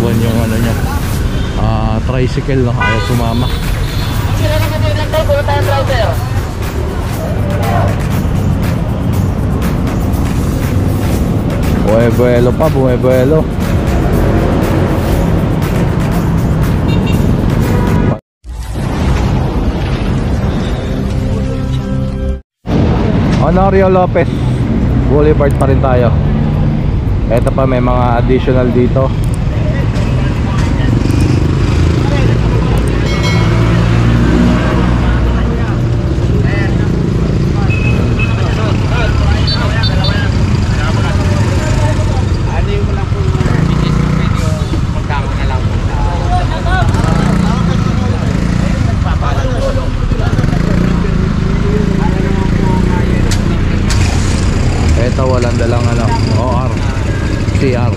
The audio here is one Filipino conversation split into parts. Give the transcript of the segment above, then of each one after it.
naiwan yung ano niya, tricycle na kaya sumama. Sila na kasi lang tayo, puro tayong driver. Buebuelo pa, buebuelo. Honorio Lopez Boulevard pa rin tayo. Ito pa, may mga additional dito. Ito walang dalang ano, OR, CR.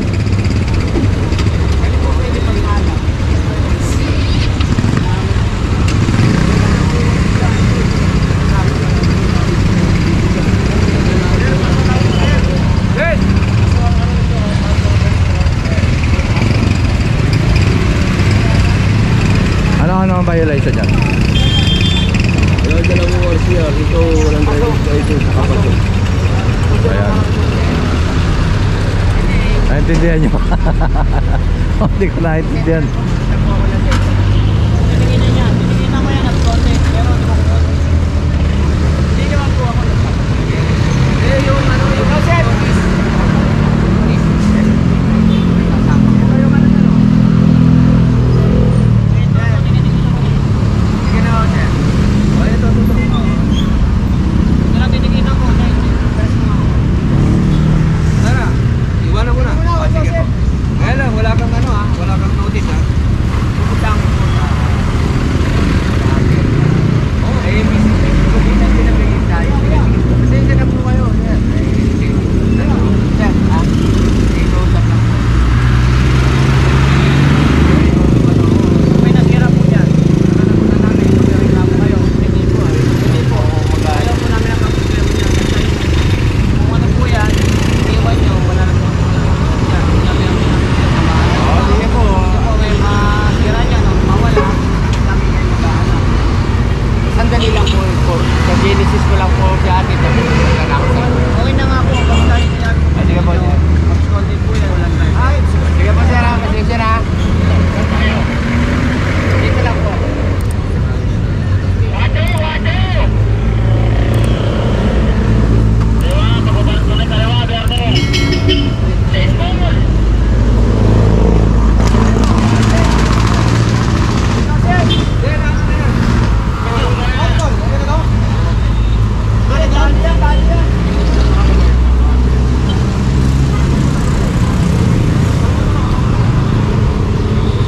Ano ang violation dyan? Walang dalang OR, CR. Ito walang driving license. Ayan. Naintindihan nyo? Hindi ko naintindihan. Tinignan ko yan at konti, pero hindi mo ko. Hindi naman po ako nagpapagigil. Yung ano, yung concept.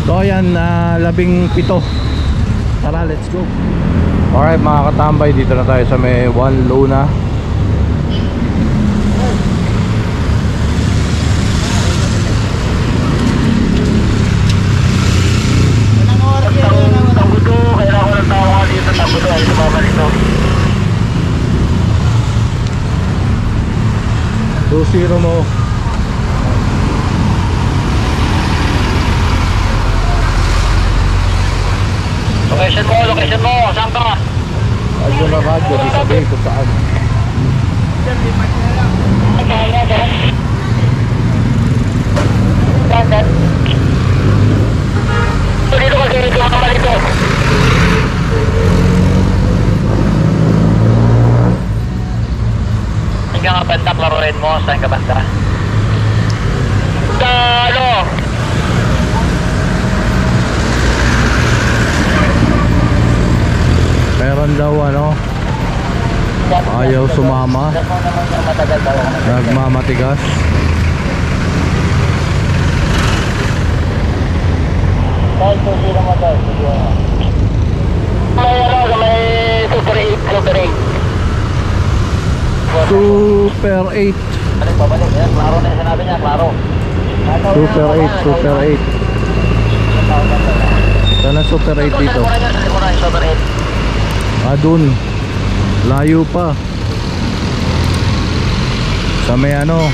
So ayan, 17. Tara, let's go. Alright mga katambay, dito na tayo sa may One Luna. Zero mo. Location mo, saan ka? Radyo na radyo, di sabihin kung saan. Dito kasi, dito ka naman ito. Saan ka nga banda, klaruhin mo, saan ka banda? Ano? Meron daw ano, ayaw sumama, nagmamatigas. Kahit po sila mo daw, may ano, may Super 8, Super 8. Super 8. Balik, pabalik, yan, klaro na yung sinabi niya, klaro. Super 8, Super 8. Sana Super 8 dito. Super 8. Dun, layo pa. Sa may ano,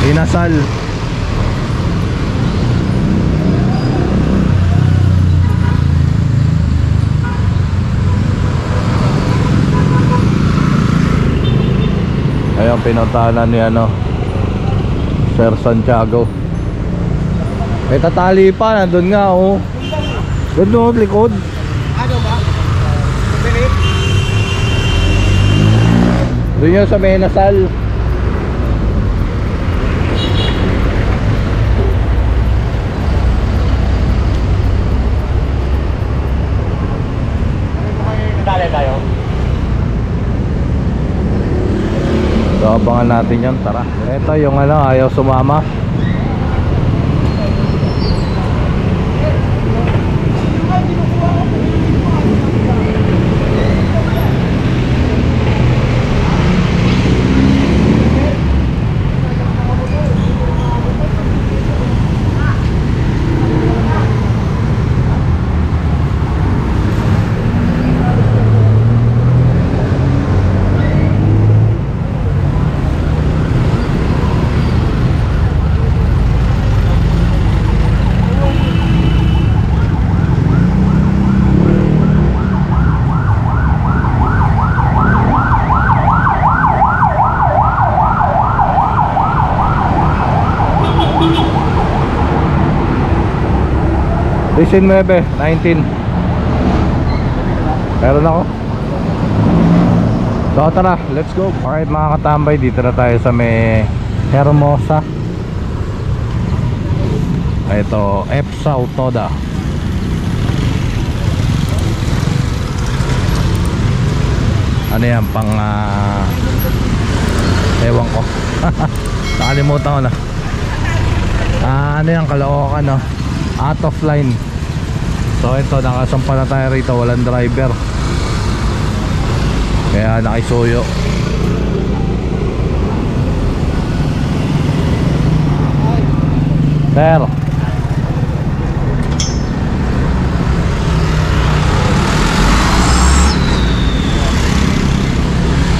Inasal. pinuntahanan ni ano, Sir Santiago. May tatali pa, nandun nga oh. Doon likod. Ano ba? Pilit? Doon yun sa Menasal. Dali tayo. So abangan natin yan, tara. Ito yung ano, ayaw sumama. Disin 9, 19. Meron ako. So tara, let's go. Alright mga katambay, dito na tayo sa may Hermosa. Ito, EPSA Autoda. Ano yan, pang ewan ko. Nakalimutan ko na. Ano yan, Caloocan no? Out of line. So ito, nakasampa na tayo rito, walang driver, kaya nakisuyo. Sir,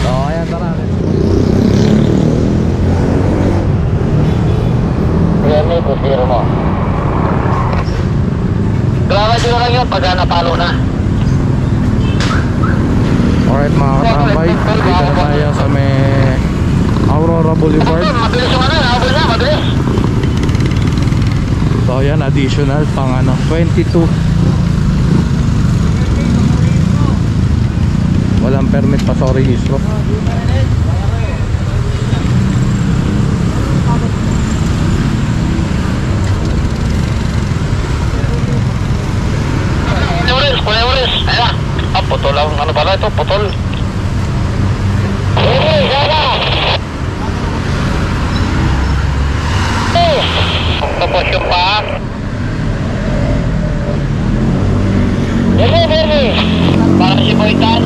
so ayan, tara. Ayan, may kusiro mo. Grabe nyo lang yun pagka napalo na. Alright mga katambay, dito na tayo sa may Aurora Boulevard. Mabilis yung ano, habol na, mabilis. So yan, additional pang ano, 22. Walang permit pa, sorry Istro. Kuleures, ayan. Putol lang, ano pala ito, putol. Hey, gana! Tapos yung paa. Demi. Parang si Boytan.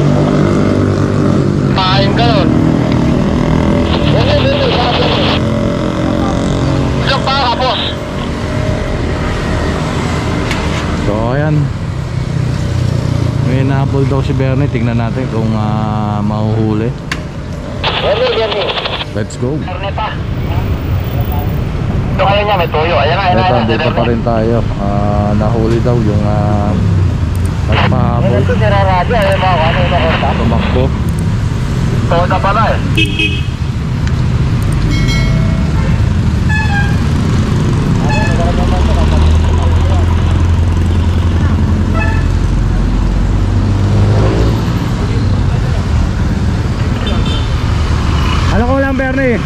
Pakain ka nun. Demi. Yung paa ka, boss. So ayan, may nahabol daw si Bernie. Tingnan natin kung mahuhuli. Demi. Let's go. Bernie pa. Ito kaya niya, may tuyo. Ayan na. Dito pa rin tayo. Nahuli daw yung nagpahabol. Ito si Raradyo. Ayan mo, ano yung nakonta? Tumakbo. Toda pala eh. Ano ko lang, Bernie?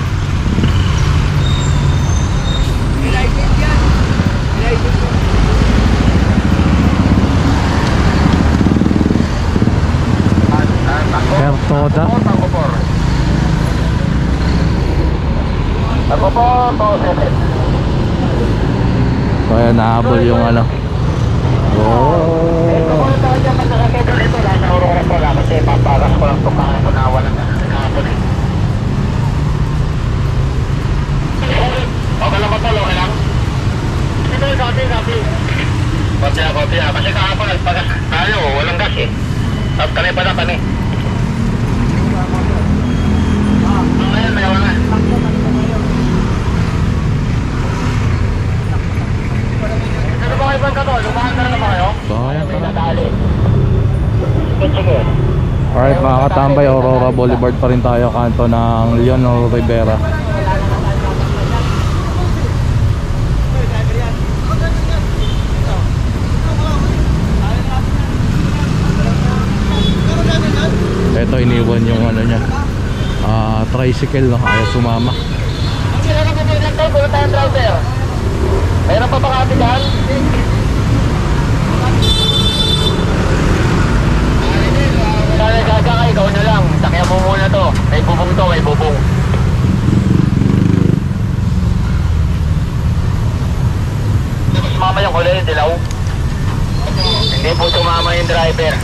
Bertoda. Ako po, Tosetet. So ayan, nahabol yung ano. Ito po ito dyan, masakit ito. Nasa Aurora po lang kasi papagas ko lang tukangan ko na walang nakapon eh. Okay lang ba tol? Okay lang? Ito yung copy. Copy. Kasi kahapon nagpagas tayo, walang gas eh. Tapos kami pa na kami. Ngayon, may wala. Ano ba kayo ba ito? Lumahan ka na naman kayo? So ayan, tara. Sige. Alright mga katambay, Aurora Boulevard pa rin tayo, kanto ng Leonor Rivera. Ito iniwan yung ano niya, tricycle, no? Ayaw sumama. Sila na po lang tayo, puro tayong driver. Mayroon pa ba kami dyan? Sana gaga ka, ikaw na lang. Takya mo muna to. May bubong to, may bubong. Sumama yung kulay, dilaw. Hindi po sumama yung driver.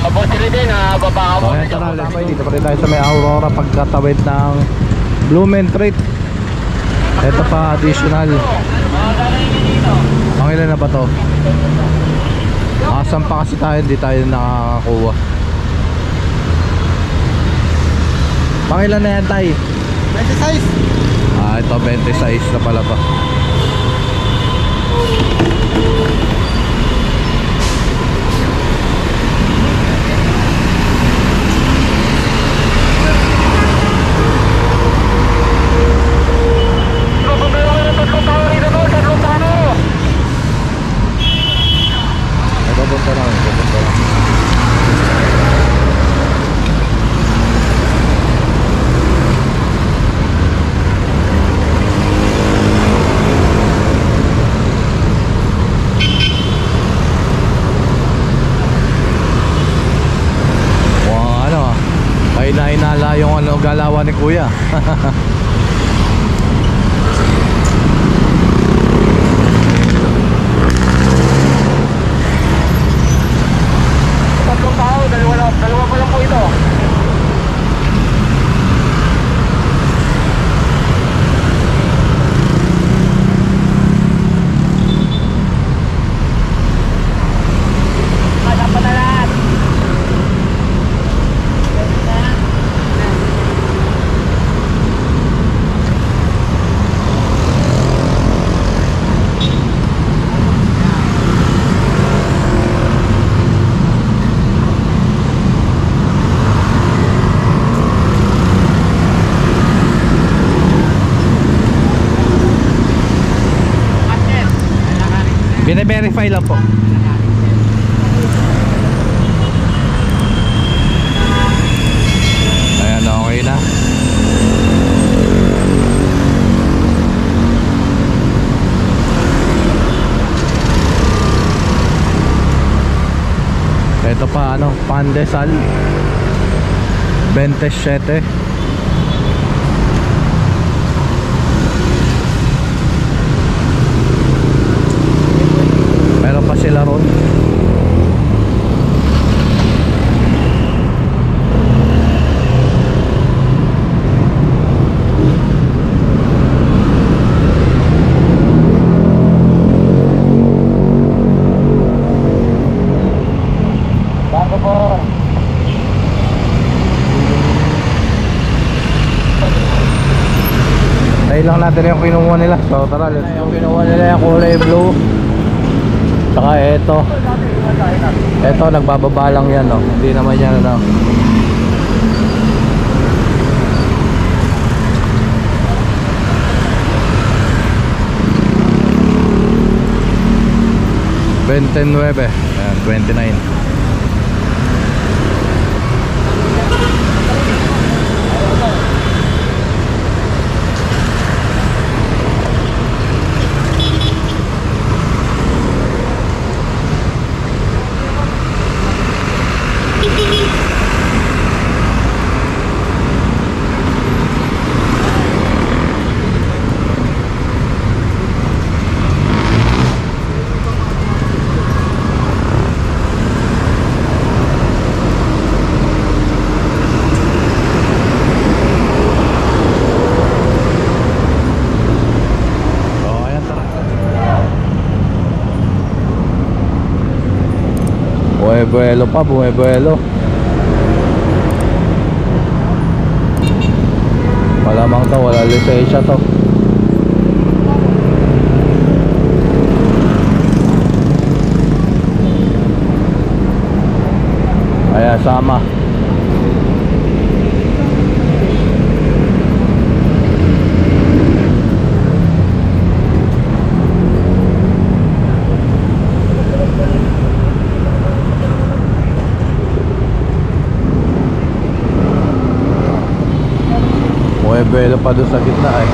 Kapos din, baba So mo. ayan, tara, let's go. Dito pa rin tayo sa may Aurora, pagkatawid ng Blumentritt. Ito pa additional. Ang ilan na ba to? Asan pa kasi tayo, hindi tayo nakakakuha. Pang ilan na yan, tay? 26. Ito 26 na pala pa. Punta lang, punta lang. Wow, ano, ay nainala yung ano, galawan ni kuya. Tatlong tao, dalawa pa lang po ito. Dapat na lahat. Bine-verify lang po. Ayan, okay na. Ito pa ano, Pandesal 27. Meron pa sila ron. Bago po. Tayo lang natin yung kinuha nila. So tara, let's go. Yung kinuha nila yung kulay blue. Saka eto. Eto, nagbababa lang yan, no? Hindi naman yan, ano. $29. Ayan, 29. Bumuebuelo pa, bumuebuelo. Malamang to, wala lisensya to. Kaya sama. Buwelo pa doon sa gitna eh.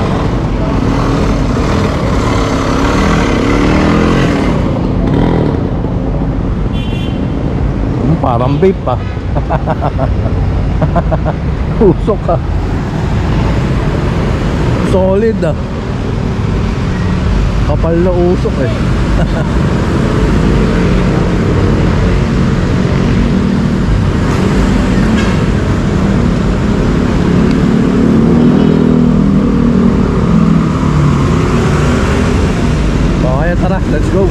Parang vape pa. Usok ka. Solid ah. Kapal na usok eh. Tara, let's go.